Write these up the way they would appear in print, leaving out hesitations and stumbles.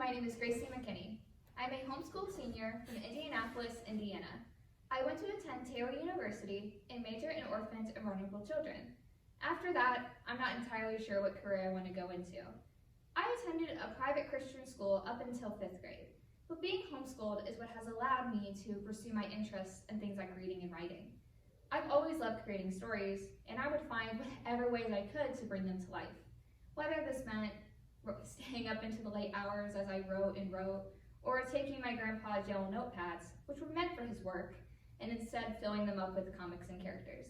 My name is Gracie M. I'm a homeschooled senior from Indianapolis, Indiana. I went to attend Taylor University and major in orphans and vulnerable children. After that, I'm not entirely sure what career I want to go into. I attended a private Christian school up until 5th grade, but being homeschooled is what has allowed me to pursue my interests in things like reading and writing. I've always loved creating stories, and I would find whatever ways I could to bring them to life. Whether this meant staying up into the late hours as I wrote, or taking my grandpa's yellow notepads, which were meant for his work, and instead filling them up with comics and characters.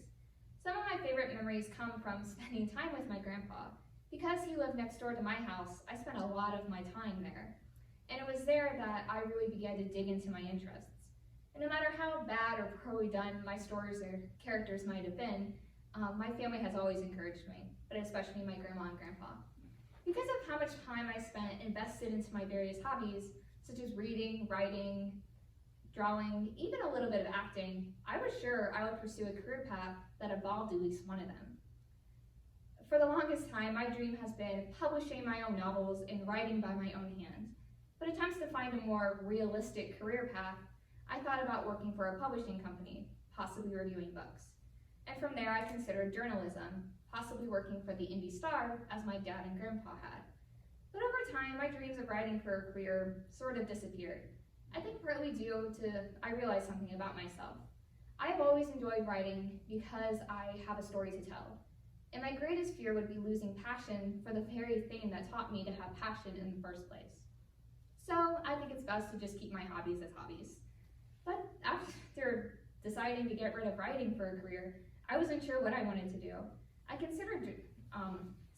Some of my favorite memories come from spending time with my grandpa. Because he lived next door to my house, I spent a lot of my time there. And it was there that I really began to dig into my interests. And no matter how bad or poorly done my stories or characters might have been, my family has always encouraged me, but especially my grandma and grandpa. Because of how much time I spent invested into my various hobbies, such as reading, writing, drawing, even a little bit of acting, I was sure I would pursue a career path that involved at least one of them. For the longest time, my dream has been publishing my own novels and writing by my own hand. But attempts to find a more realistic career path, I thought about working for a publishing company, possibly reviewing books. And from there, I considered journalism, possibly working for the Indy Star, as my dad and grandpa had. But over time, my dreams of writing for a career sort of disappeared. I think partly due to I realized something about myself. I have always enjoyed writing because I have a story to tell. And my greatest fear would be losing passion for the very thing that taught me to have passion in the first place. So I think it's best to just keep my hobbies as hobbies. But after deciding to get rid of writing for a career, I wasn't sure what I wanted to do. I considered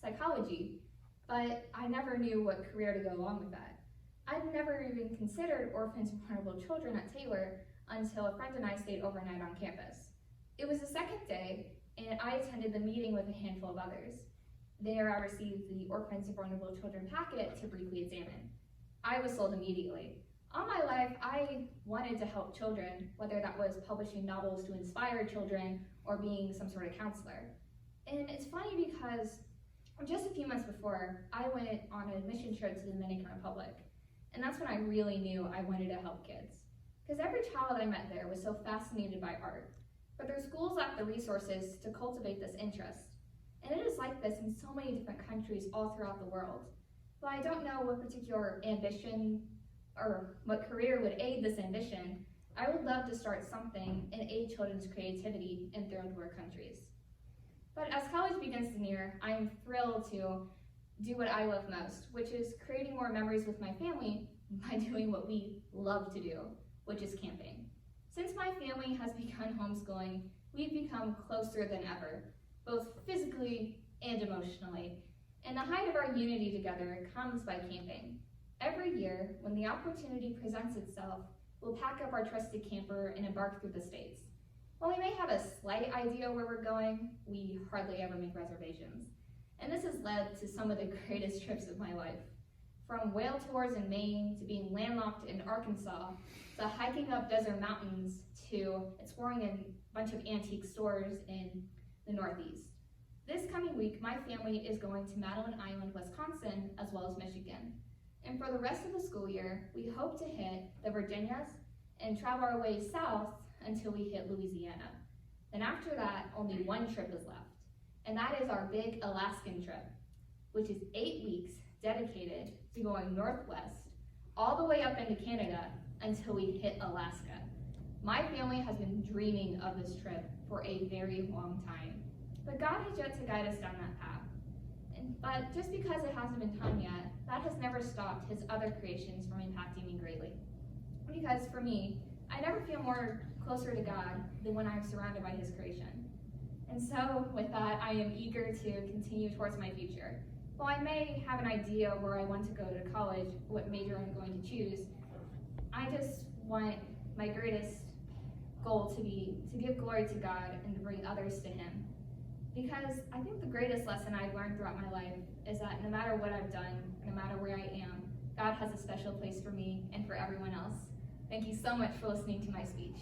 psychology, but I never knew what career to go along with that. I'd never even considered orphans and vulnerable children at Taylor until a friend and I stayed overnight on campus. It was the second day, and I attended the meeting with a handful of others. There I received the Orphans and Vulnerable Children packet to briefly examine. I was sold immediately. All my life, I wanted to help children, whether that was publishing novels to inspire children or being some sort of counselor. And it's funny because just a few months before, I went on a mission trip to the Dominican Republic. And that's when I really knew I wanted to help kids. Because every child I met there was so fascinated by art, but their schools lacked the resources to cultivate this interest. And it is like this in so many different countries all throughout the world. While I don't know what particular ambition or what career would aid this ambition, I would love to start something and aid children's creativity in third world countries. But as college begins to near, I am thrilled to do what I love most, which is creating more memories with my family by doing what we love to do, which is camping. Since my family has begun homeschooling, we've become closer than ever, both physically and emotionally. And the height of our unity together comes by camping. Every year, when the opportunity presents itself, we'll pack up our trusted camper and embark through the states. While we may have a slight idea where we're going, we hardly ever make reservations. And this has led to some of the greatest trips of my life. From whale tours in Maine, to being landlocked in Arkansas, to hiking up desert mountains, to exploring a bunch of antique stores in the Northeast. This coming week, my family is going to Madeline Island, Wisconsin, as well as Michigan. And for the rest of the school year, we hope to hit the Virginias and travel our way south until we hit Louisiana. Then after that, only one trip is left, and that is our big Alaskan trip, which is 8 weeks dedicated to going northwest, all the way up into Canada until we hit Alaska. My family has been dreaming of this trip for a very long time, but God has yet to guide us down that path. But just because it hasn't been time yet, that has never stopped his other creations from impacting me greatly. Because for me, I never feel more closer to God than when I'm surrounded by his creation. And so with that, I am eager to continue towards my future. While I may have an idea where I want to go to college, what major I'm going to choose, I just want my greatest goal to be to give glory to God and to bring others to him. Because I think the greatest lesson I've learned throughout my life is that no matter what I've done, no matter where I am, God has a special place for me and for everyone else. Thank you so much for listening to my speech.